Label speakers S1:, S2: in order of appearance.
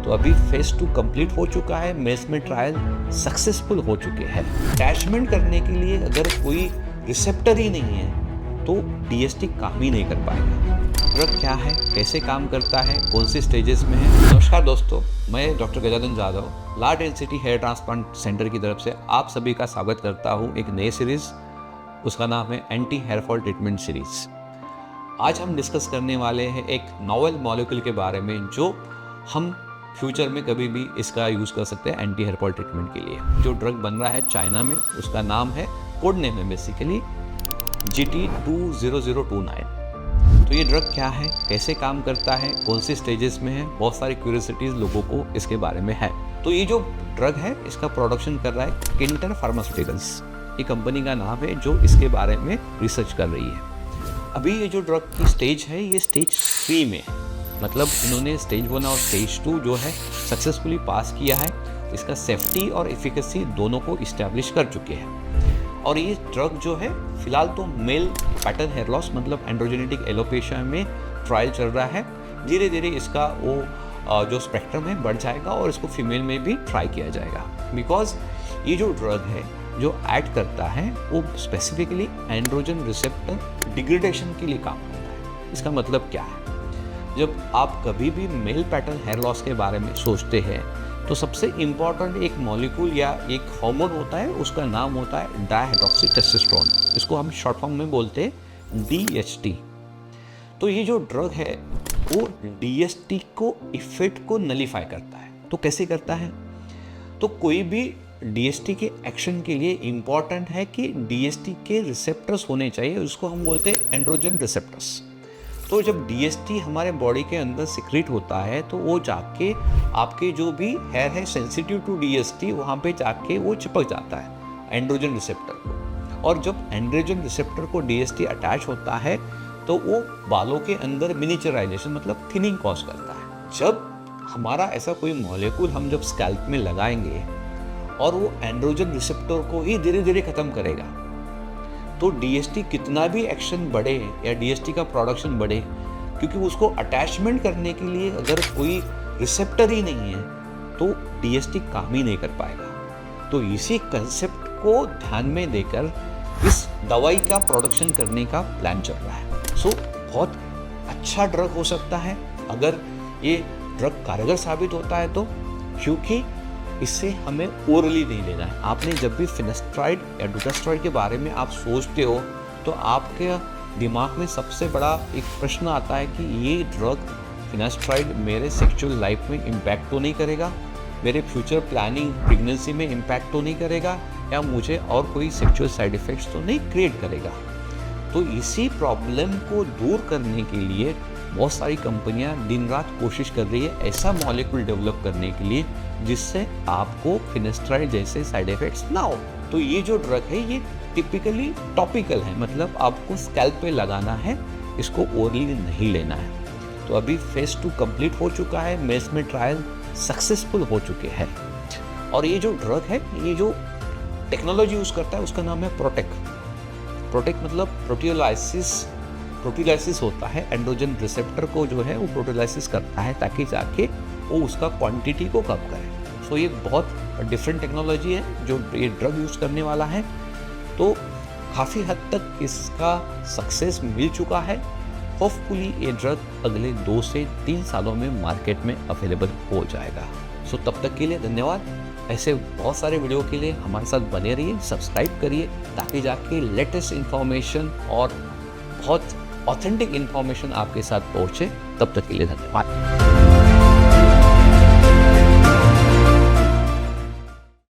S1: तो अभी phase 2 complete हो चुका है, मेल्स में ट्रायल सक्सेसफुल हो चुके हैं। अटैचमेंट करने के लिए अगर कोई रिसेप्टर ही नहीं है तो डीएसटी काम ही नहीं कर पाएगा। ड्रग क्या है, कैसे काम करता है, कौन सी स्टेजेस में है। नमस्कार दोस्तों, मैं डॉक्टर गजानन जाधव ला डेंसिटी हेयर ट्रांसप्लांट सेंटर की तरफ से आप सभी का स्वागत करता हूँ एक नए सीरीज, उसका नाम है anti hair fall treatment series. आज हम डिस्कस करने वाले हैं एक नोवेल मॉलिक्यूल के बारे में जो हम फ्यूचर में कभी भी इसका यूज़ कर सकते हैं एंटी हेयर फॉल ट्रीटमेंट के लिए। जो ड्रग बन रहा है चाइना में, उसका नाम है, कोड नेम है बेसिकली GT20029। तो ये ड्रग क्या है, कैसे काम करता है, कौन सी स्टेजेस में है, बहुत सारी क्यूरियोसिटीज़ लोगों को इसके बारे में है। तो ये जो ड्रग है इसका प्रोडक्शन कर रहा है किंटर फार्मास्यूटिकल्स, ये कंपनी का नाम है जो इसके बारे में रिसर्च कर रही है। अभी ये जो ड्रग की स्टेज है ये स्टेज 3 में है, मतलब इन्होंने स्टेज 1 और स्टेज 2 जो है सक्सेसफुली पास किया है। इसका सेफ्टी और एफिकेसी दोनों को इस्टेब्लिश कर चुके हैं। और ये ड्रग जो है फिलहाल तो मेल पैटर्न हेयर लॉस मतलब एंड्रोजेनेटिक एलोपेशिया में ट्रायल चल रहा है। धीरे धीरे इसका वो जो स्पेक्ट्रम है बढ़ जाएगा और इसको फीमेल में भी ट्राई किया जाएगा। बिकॉज ये जो ड्रग है जो ऐड करता है वो स्पेसिफिकली एंड्रोजन रिसेप्टर डिग्रेडेशन के लिए काम करता है। इसका मतलब क्या है, जब आप कभी भी मेल पैटर्न हेयर लॉस के बारे में सोचते हैं तो सबसे इम्पॉर्टेंट एक मॉलिक्यूल या एक हार्मोन होता है, उसका नाम होता है डायहाइड्रोक्सी टेस्टोस्टेरोन। इसको हम शॉर्ट फॉर्म में बोलते हैं DHT। तो ये जो ड्रग है वो DHT को इफेक्ट को नलीफाई करता है। तो कैसे करता है, तो कोई भी DHT के एक्शन के लिए इम्पॉर्टेंट है कि DHT के रिसेप्टर्स होने चाहिए, उसको हम बोलते हैं एंड्रोजन रिसेप्टर्स। तो जब DHT हमारे बॉडी के अंदर सिक्रीट होता है तो वो जाके आपके जो भी हेयर है सेंसिटिव टू DHT वहाँ पे जाके वो चिपक जाता है एंड्रोजन रिसेप्टर को। और जब एंड्रोजन रिसेप्टर को DHT अटैच होता है तो वो बालों के अंदर मिनिचराइजेशन मतलब थिनिंग कॉज करता है। जब हमारा ऐसा कोई मॉलिक्यूल हम जब स्कैल्प में लगाएंगे और वो एंड्रोजन रिसेप्टर को ही धीरे धीरे ख़त्म करेगा, तो DHT कितना भी एक्शन बढ़े या DHT का प्रोडक्शन बढ़े, क्योंकि उसको अटैचमेंट करने के लिए अगर कोई रिसेप्टर ही नहीं है तो DHT काम ही नहीं कर पाएगा। तो इसी कंसेप्ट को ध्यान में देकर इस दवाई का प्रोडक्शन करने का प्लान चल रहा है। बहुत अच्छा ड्रग हो सकता है अगर ये ड्रग कारगर साबित होता है तो, क्योंकि इससे हमें ओरली नहीं लेना है। आपने जब भी फिनेस्ट्राइड या डुटास्ट्राइड के बारे में आप सोचते हो तो आपके दिमाग में सबसे बड़ा एक प्रश्न आता है कि ये ड्रग फिनेस्ट्राइड मेरे सेक्सुअल लाइफ में इम्पैक्ट तो नहीं करेगा, मेरे फ्यूचर प्लानिंग प्रेगनेंसी में इम्पैक्ट तो नहीं करेगा, या मुझे और कोई सेक्सुअल साइड इफ़ेक्ट्स तो नहीं क्रिएट करेगा। तो इसी प्रॉब्लम को दूर करने के लिए बहुत सारी कंपनियां दिन रात कोशिश कर रही है ऐसा मॉलिक्यूल डेवलप करने के लिए जिससे आपको फिनेस्ट्राइड जैसे साइड इफेक्ट्स ना हो। तो ये जो ड्रग है ये टिपिकली टॉपिकल है, मतलब आपको स्कैल्प पे लगाना है, इसको ओरली नहीं लेना है। तो अभी फेज 2 कंप्लीट हो चुका है, मेल्स में ट्रायल सक्सेसफुल हो चुके हैं। और ये जो ड्रग है, ये जो टेक्नोलॉजी यूज़ करता है उसका नाम है प्रोटेक मतलब प्रोटीलाइसिस होता है। एंड्रोजन रिसेप्टर को जो है वो प्रोटीलाइसिस करता है ताकि जाके वो उसका क्वांटिटी को कम करे। सो ये बहुत डिफरेंट टेक्नोलॉजी है जो ये ड्रग यूज़ करने वाला है। तो काफ़ी हद तक इसका सक्सेस मिल चुका है। होपफुली ये ड्रग अगले 2 से 3 सालों में मार्केट में अवेलेबल हो जाएगा। सो तब तक के लिए धन्यवाद। ऐसे बहुत सारे वीडियो के लिए हमारे साथ बने रहिए, सब्सक्राइब करिए ताकि जाके लेटेस्ट इन्फॉर्मेशन और बहुत ऑथेंटिक इन्फॉर्मेशन आपके साथ पहुँचे। तब तक के लिए धन्यवाद।